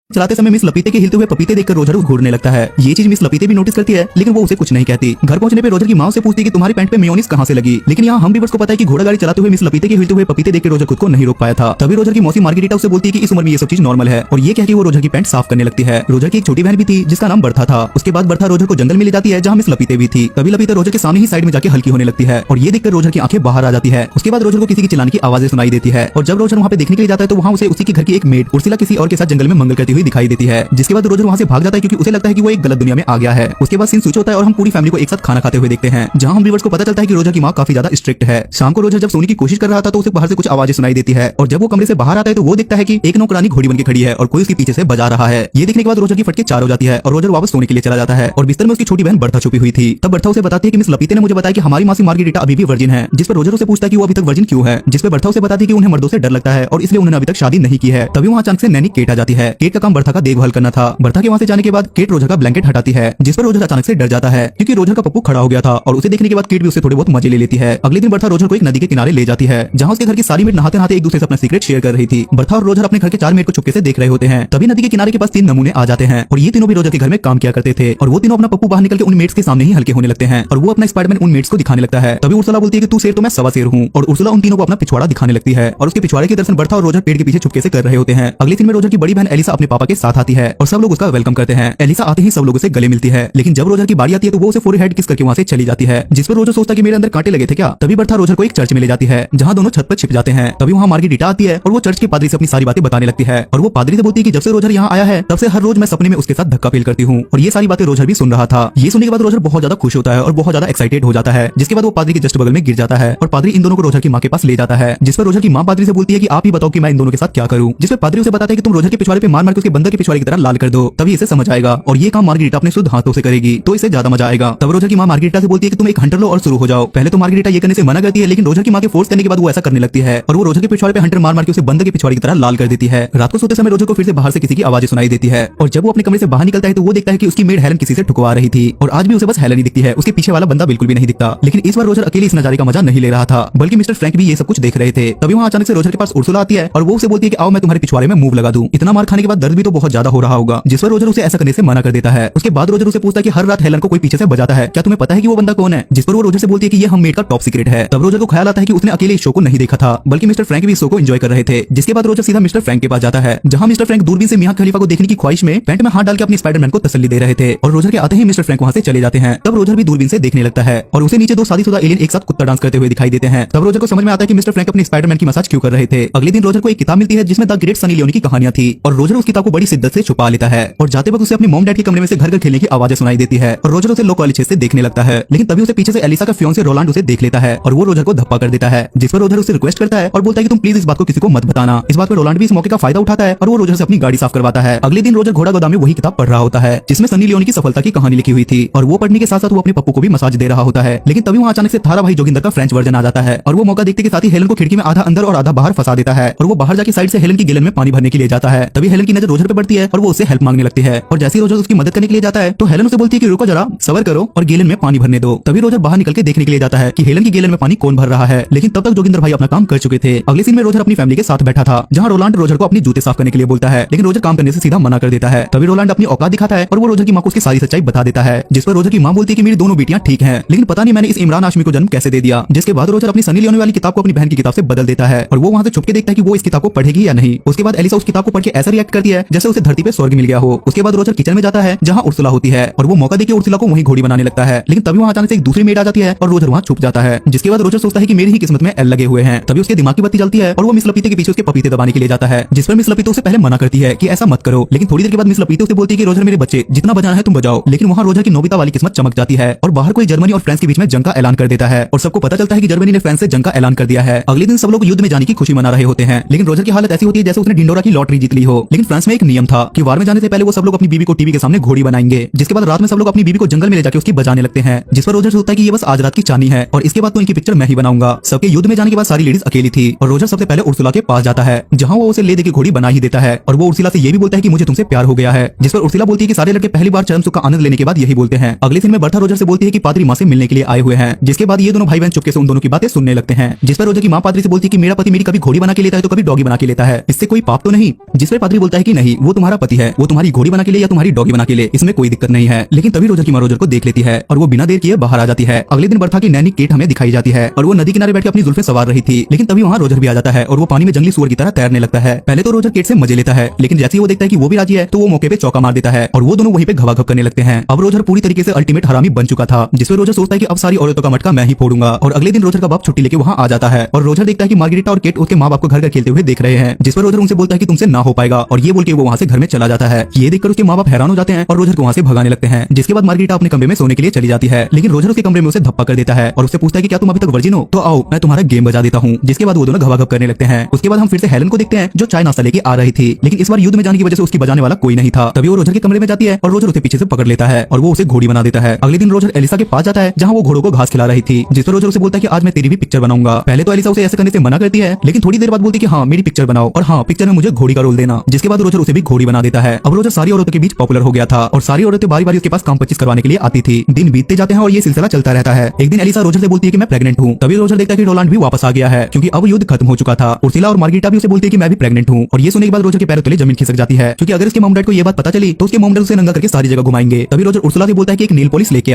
चलाते समय मिस लपीते के हिलते हुए पपीते देखकर रोजर घूरने लगता है। ये चीज मिस लपीते भी नोटिस करती है, लेकिन वो उसे कुछ नहीं कहती। घर पहुंचने पे रोजर की माँ से पूछती है कि तुम्हारी पैंट पे मेयोनीज कहाँ से लगी। लेकिन यहाँ हम भी को पता है कि घोड़ा गाड़ी चलाते हुए मिस लपीते के हिलते हुए पपीते देखकर रोजर खुद को नहीं रोक पाया था। तभी रोजर की मौसी मार्गेरिटा उसे बोलती है कि इस उम्र में ये सब चीज नॉर्मल है, और ये कह के वो रोजर की पैंट साफ करने लगती है। रोजर की एक छोटी बहन भी थी जिसका नाम बर्था था। उसके बाद बर्था रोजर को जंगल में ले जाती है जहाँ मिस लपीते भी थी। तभी लपीते रोजर के सामने ही साइड में जाके हल्की होने लगती है, और ये देखकर रोजर की आंखें बाहर आ जाती है। उसके बाद रोजर को किसी की चिल्लाने की आवाजें सुनाई देती है, और जब रोजर वहाँ पे देखने के लिए जाता है तो वहाँ उसे उसी के घर की एक मेड उर्सिला किसी और के साथ जंगल में मंगल करती हुई दिखाई देती है। जिसके बाद रोजर वहाँ से भाग जाता है क्योंकि उसे लगता है कि वो एक गलत दुनिया में आ गया है। उसके बाद सीन स्विच होता है और हम पूरी फैमिली को एक साथ खाना खाते हुए देखते हैं, जहाँ हम व्यूअर्स को पता चलता है कि रोजर की माँ काफी ज्यादा स्ट्रिक्ट है। शाम को रोजर जब सोने की कोशिश कर रहा था तो उसे बाहर से कुछ आवाजें सुनाई देती है, और जब वो कमरे से बाहर आता है तो वो देखता है कि एक नौकरानी घोड़ी बनके खड़ी है और कोई उसके पीछे से बजा रहा है। ये देखने के बाद रोजर की फटके चार हो जाती है और रोजर वापस सोने के लिए चला जाता है, और बिस्तर में उसकी छोटी बहन बर्था छुपी हुई थी। तब बर्था उसे बताती है कि मिस लपीते ने मुझे बताया कि हमारी मासी मार्गेरिटा अभी भी वर्जिन है। जिस पर रोजर उसे पूछता है कि वो अभी तक वर्जिन क्यों है। जिस पर बर्था उसे बताती है कि उन्हें मर्दों से डर लगता है और इसलिए उन्होंने अभी तक शादी नहीं की है। तभी वहाँ अचानक से नैनी केट आ जाती है। केट का काम बर्था का देखभाल करना था। बर्था के वहाँ से जाने के बाद केट रोजर का ब्लैंकेट हटाती है, जिस पर रोजर अचानक से डर जाता है क्योंकि रोजर का पप्पू खड़ा हो गया था, और उसे देखने के बाद केट भी उसे थोड़े बहुत मजे ले लेती है। अगले दिन बर्था रोजर को एक नदी के किनारे ले जाती है, जहाँ उसके घर की सारी मेड नहाते नहाते एक दूसरे से अपना सीक्रेट शेयर कर रही थी। बर्था और रोजर अपने घर के चार मेड को चुपके से देख रहे होते हैं। तभी नदी के किनारे के पास तीन नमूने आ जाते हैं, और ये तीनों भी रोजर के घर में काम किया करते थे, और वो तीनों अपना पप्पू बाहर निकल के उन मेड्स के सामने ही हल्के होने लगते हैं, और वो अपना स्पाइडरमैन उन मेड्स को दिखाने लगता है। तभी उर्सुला बोलती है कि तू शेर तो मैं सवा शेर हूँ, और उर्सुला उन तीनों को अपना पिछवाड़ा दिखाने लगती है, और उसके पिछवाड़े के दर्शन बर्था और रोजर पेड़ के पीछे चुपके से कर रहे होते हैं। अगले दिन में रोजर की बड़ी बहन एलिसा अपने पापा के साथ आती है, और सब लोग उसका वेलकम करते हैं। एलिसा आते ही सब लोगों से गले मिलती है, लेकिन जब रोजर की बारी आती है तो वो उसे फोरहेड किस करके वहाँ से चली जाती है, जिस पर रोजर सोचता है कि मेरे अंदर कांटे लगे थे क्या। तभी बर्था रोजर को एक चर्च में ले जाती है, जहाँ दोनों छत पर छिप जाते हैं। तभी वहाँ मार्गेरिटा आती है और वो चर्च के पादरी से अपनी सारी बातें बताने लगती है, और वो पादरी से बोलती है कि जब से रोजर यहाँ आया है तब से हर रोज मैं सपने में उसके साथ धक्का फील करती हूँ, और ये सारी बातें रोजर भी सुन रहा था। ये सुनने के बाद रोजर बहुत ज्यादा खुश होता है और बहुत ज्यादा एक्साइटेड हो जाता है, जिसके बाद वो पादरी के जस्ट बगल में गिर जाता है, और पादरी इन दोनों को रोजर की माँ के पास ले जाता है, जिस पर रोजर की माँ पादरी से बोलती है कि आप ही बताओ कि मैं इन दोनों के साथ क्या करूँ। जिस पर पादरी उसे बताता है कि तुम रोजर के पिछवाड़े पे मार मार के उसके बंदर के पिछवाड़े की तरह लाल कर दो, तभी इसे समझ आएगा, और ये काम मार्गेरिटा अपने शुद्ध हाथों से करेगी तो इसे ज्यादा मजा आएगा। तब रोजर की माँ मार्गेरिटा से बोलती है कि तुम एक हंटर लो और शुरू हो जाओ। पहले तो मार्गेरिटा ये करने से मना करती है, लेकिन रोजर की माँ के फोर्स करने के बाद वो ऐसा करने लगती है, और वो रोजर के पिछवाड़े पे हंटर मार मार के उसे बंदर के पिछवाड़े की तरह लाल कर देती है। रात को सोते समय रोजर को फिर से बाहर से किसी की आवाजें सुनाई देती है, और जब वो अपने कमरे से बाहर निकलता है तो वो देखता है कि उसकी मेड हेलन किसी से ठुकवा रही थी, और आज भी उसे बस हेलन ही दिखती है, उसके पीछे वाला बंदा बिल्कुल भी नहीं दिखता। लेकिन इस बार रोजर अकेले इस नजारे का मजा नहीं ले रहा था, बल्कि मिस्टर फ्रैंक भी ये सब कुछ देख रहे थे। तभी वहाँ अचानक से रोजर के पास उर्सुला आती है, और वो उसे बोलती है कि आओ मैं तुम्हारे पिछवाड़े में मूव लगा दूं। इतना मार खाने के बाद दर्द भी तो बहुत ज्यादा हो रहा होगा, जिस पर रोजर उसे ऐसा करने से मना कर देता है। उसके बाद रोजर उसे पूछता है कि हर रात हेलन को कोई पीछे से बजाता है, क्या तुम्हें पता है कि वो बंदा कौन है। जिस पर वो रोजर से बोलती है कि ये हम मेड का टॉप सीक्रेट है। तब रोजर को ख्याल आता है कि उसने अकेले इस शो को नहीं देखा था, बल्कि मिस्टर फ्रैंक भी इस शो को एंजॉय कर रहे थे। जिसके बाद रोजर सीधा मिस्टर फ्रैंक के पास जाता है, जहाँ मिस्टर फ्रैंक दूरबीन से मियां खलीफा को देखने की ख्वाहिश में पैंट में हाथ डाल के अपनी स्पाइडरमैन को तसल्ली दे रहे थे, और रोजर के आते ही मिस्टर फ्रैंक वहाँ से चले जाते हैं। तब रोजर भी दूरबीन से देखने लगता है, और उसे नीचे दो शादीशुदा एलियन एक साथ कुत्ता डांस करते हुए दिखाई देते हैं। तब रोजर को समझ में आता है कि मिस्टर फ्रैंक अपनी स्पाइडरमैन की मसाज क्यों कर रहे थे। अगले दिन रोजर को एक किताब मिलती है जिसमें द ग्रेट सनी लियोनी की कहानियां थी, और रोजर उस किताब को बड़ी शिद्दत से छुपा लेता है, और जाते वक्त उसे अपने मॉम डैड के कमरे में से घर घर खेलने की आवाजें सुनाई देती है, और रोजर उसे लो क्वालिटी से देखने लगता है। लेकिन तभी उसे पीछे से एलिसा का फियांसे रोलांड उसे देख लेता है, और वो रोजर को धप्पा कर देता है, जिस पर रोजर उसे रिक्वेस्ट करता है और बोलता है कि तुम प्लीज इस बात को किसी को मत बताना। इस बात पर रोलांड भी इस मौके का फायदा उठाता है, और वो रोजर से अपनी गाड़ी साफ करवाता है। अगले दिन रोजर घोड़ा गोदाम में वही किताब पढ़ रहा होता है जिसमें सनी लियोनी की सफलता की कहानी लिखी हुई थी, और वो पढ़ने के साथ साथ वो अपने पप्पू को भी मसाज दे रहा होता है। लेकिन तभी वहाँ अचानक से थारा भाई जोगिंदर का फ्रेंच वर्जन आ जाता है, और वो मौका देखते के साथ ही हेलन को खिड़की में आधा अंदर और आधा बाहर फंसा देता है, और वो बाहर जाके साइड से हेलन की गैलन में पानी भरने के लिए जाता है। तभी हेलन की नजर रोजर पे पड़ती है और वो उससे हेल्प मांगने लगती है, और जैसे ही रोजर उसकी मदद करने के लिए जाता है तो हेलन उसे बोलती है कि रुको जरा, सबर करो और गैलन में पानी भरने दो। तभी रोजर बाहर निकल के देखने के लिए जाता है कि हेलन की गैलन में पानी कौन भर रहा है, लेकिन तब तक जोगिंदर भाई अपना काम कर चुके थे। अगले सीन में रोजर अपनी फैमिली के साथ बैठा था, जहाँ रोलांड रोजर को अपनी जूते साफ करने के लिए बोलता है, लेकिन रोजर काम करने से सीधा मना कर देता है। तभी रोलांड अपनी औकात दिखाता है और वो रोजर की माँ को उसकी सारी सच्चाई बता देता है, जिस पर रोजर की माँ बोलती है कि मेरी दोनों बेटियां ठीक हैं, लेकिन पता नहीं मैंने इस इमरान हाशमी को जन्म कैसे दे दिया। जिसके बाद रोजर अपनी सनी लियोनी वाली किताब को अपनी बहन की किताब से बदल देता है, और वो वहाँ से छुप के देखता है कि वो इस किताब को पढ़ेगी या नहीं। उसके बाद एलिसा उस किताब को पढ़ के ऐसा रिएक्ट करती है जैसे उसे धरती पे स्वर्ग मिल गया हो। उसके बाद रोजर किचन में जाता है जहाँ उर्सुला होती है, और वो मौका देके उर्सुला को वहीं घोड़ी बनाने लगता है, लेकिन तभी वहाँ अचानक से एक दूसरी मेड आ जाती है और रोजर वहाँ छुप जाता है। जिसके बाद रोजर सोचता है कि मेरी ही किस्मत में एल लगे हुए हैं। तभी उसके दिमाग की बत्ती जलती है और वो मिस लपीते के पीछे उसके पपीते दबाने के लिए जाता है, जिस पर मिस लपीते उसे पहले मना करती है कि ऐसा मत करो। लेकिन थोड़ी देर के बाद मिस लपीते उसे बोलती है कि रोजर मेरे बच्चे, जितना बजाना है तुम बजाओ। लेकिन वहाँ रोजर की नोबिता वाली किस्मत चमक जाती है, और बाहर कोई जर्मनी और फ्रांस के बीच में जंग का ऐलान कर देता है, और सबको पता चलता है कि जर्मनी ने फ्रांस से जंग का ऐलान कर दिया है। अगले दिन सब लोग युद्ध में जाने की खुशी मना रहे होते हैं, लेकिन रोजर की हालत ऐसी होती है जैसे उसने ढिंडोरा की लॉटरी जीत ली हो। लेकिन फ्रांस में एक नियम था कि वार में जाने से पहले वो सब लोग अपनी बीवी को टीवी के सामने घोड़ी बनाएंगे, जिसके बाद रात में सब लोग अपनी बीवी को जंगल में ले जाके उसकी बजाने लगते हैं, जिस पर रोजर सोचता है कि ये बस आज रात की चानी है, और इसके बाद तो इनकी पिक्चर मैं ही बनाऊंगा। सबके युद्ध में जाने के बाद सारी लेडीज अकेली थी, और रोजर सबसे पहले उर्सुला के पास जाता है, जहाँ वो उसे ले देके घोड़ी बना ही देता है, और वो उर्सुला से ये भी बोलता है कि मुझे तुमसे प्यार हो गया है। जिस पर उर्सुला बोलती है कि सारे लड़के पहली बार चरम सुख का आनंद लेने के बाद यही बोलते हैं। अगले दिन में बर्था रोजर से बोलती है कि पादरी माँ से मिलने के लिए आए हुए हैं, जिसके बाद ये दोनों भाई बहन चुपके से उन दोनों की बातें सुनने लगते हैं। जिस पर रोजर की माँ पादरी से बोलती है कि मेरा पति मेरी कभी घोड़ी बना के लेता है तो कभी डॉगी बना के लेता है, इससे कोई पाप तो नहीं। जिस पर पादरी बोलता है कि नहीं, वो तुम्हारा पति है, वो तुम्हारी घोड़ी बना के लिए या तुम्हारी डॉगी बना के लिए, इसमें कोई दिक्कत नहीं है। लेकिन तभी रोजर की माँ रोजर को देख लेती है और वो बिना देर किए बाहर आ जाती है। अगले दिन बर्था की नैनी केट हमें दिखाई जाती है और वो नदी किनारे बैठ के अपनी जुल्फें सवार रही थी। लेकिन तभी वहाँ रोजर भी आ जाता है और वो पानी में जंगली सुअर की तरह तैरने लगता है। पहले तो रोजर केट से मजे लेता है, लेकिन जैसे ही वो देखता है कि वो भी राजी है तो वो मौके पे चौका मार देता है और वो दोनों वहीं पे घवाघव करने लगते हैं। अब रोजर पूरी तरीके से अल्टीमेट हरामी बन चुका था, जिसमें रोजर सोचता है कि अब सारी औरतों का मटका मैं ही फोड़ूंगा। और अगले दिन रोजर का बाप छुट्टी लेके वहाँ आ जाता है और रोजर देखता है कि मार्गरेटा और केट उसके माँ बाप को घर खेलते हुए देख रहे हैं, जिस पर रोजर उनसे बोलता है कि तुमसे ना हो पाएगा और ये बोल के वो वहाँ से घर में चला जाता है। ये देखकर उसके माँ बाप हैरान हो जाते हैं और रोजर को वहाँ से भगाने लगते हैं। जिसके बाद मार्गरेटा अपने कमरे में सोने के लिए चली जाती है, लेकिन रोजर उसके कमरे में उसे धप्पा कर देता है और उससे पूछता है कि क्या तुम अभी तक वर्जिन हो, तो आओ मैं तुम्हारा गेम बजा देता हूँ। जिसके बाद वो दोनों घवाघव करने लगते हैं। उसके बाद हम फिर से हेलन को देखते हैं जो चाय नाश्ता लेके आ रही थी, लेकिन इस बार युद्ध में जाने की वजह से उसकी बजाने वाला कोई नहीं था। तभी वो रोजर के कमरे में जाती है और रोजर उसे पीछे से पकड़ लेता है और वो उसे घोड़ी बना देता है। अगले दिन रोजर एलिसा के पास जाता है जहाँ वो घोड़ों को घास खिला रही थी, जिस पर रोजर उसे बोलता है कि आज मैं तेरी भी पिक्चर बनाऊंगा। पहले तो एलिसा उसे ऐसे करने से मना करती है, लेकिन थोड़ी देर बाद बोलती है कि हाँ मेरी पिक्चर बनाओ और हाँ पिक्चर में मुझे घोड़ी का रोल देना। जिसके बाद रोजर उसे भी घोड़ी बना देता है। अब रोजर सारी औरतों के बीच पॉपुलर हो गया था और सारी औरतें बारी बारी उसके पास काम 25 करवाने के लिए आती थी। दिन बीतते जाते हैं और ये सिलसिला चलता रहता है। एक दिन एलिसा रोजर से बोलती है कि मैं प्रेग्नेंट हूँ। तभी रोजर देखता है कि रोलांड भी वापस आ गया है, क्योंकि अब युद्ध खत्म हो चुका था। उर्सिला और मार्गरेटा भी उसे बोलती है कि मैं भी प्रेग्नेंट हूँ और ये सुनने के बाद रोजर के पैरों तले जमीन खिसक जाती है, क्योंकि अगर उसके मॉम डैड को ये बात पता चली तो उसके मॉम डैड उसे नंगा करके सारी जगह घुमाएंगे। तभी रोजर उर्सुला से बोलता है कि एक नील पॉलिश लेके आओ।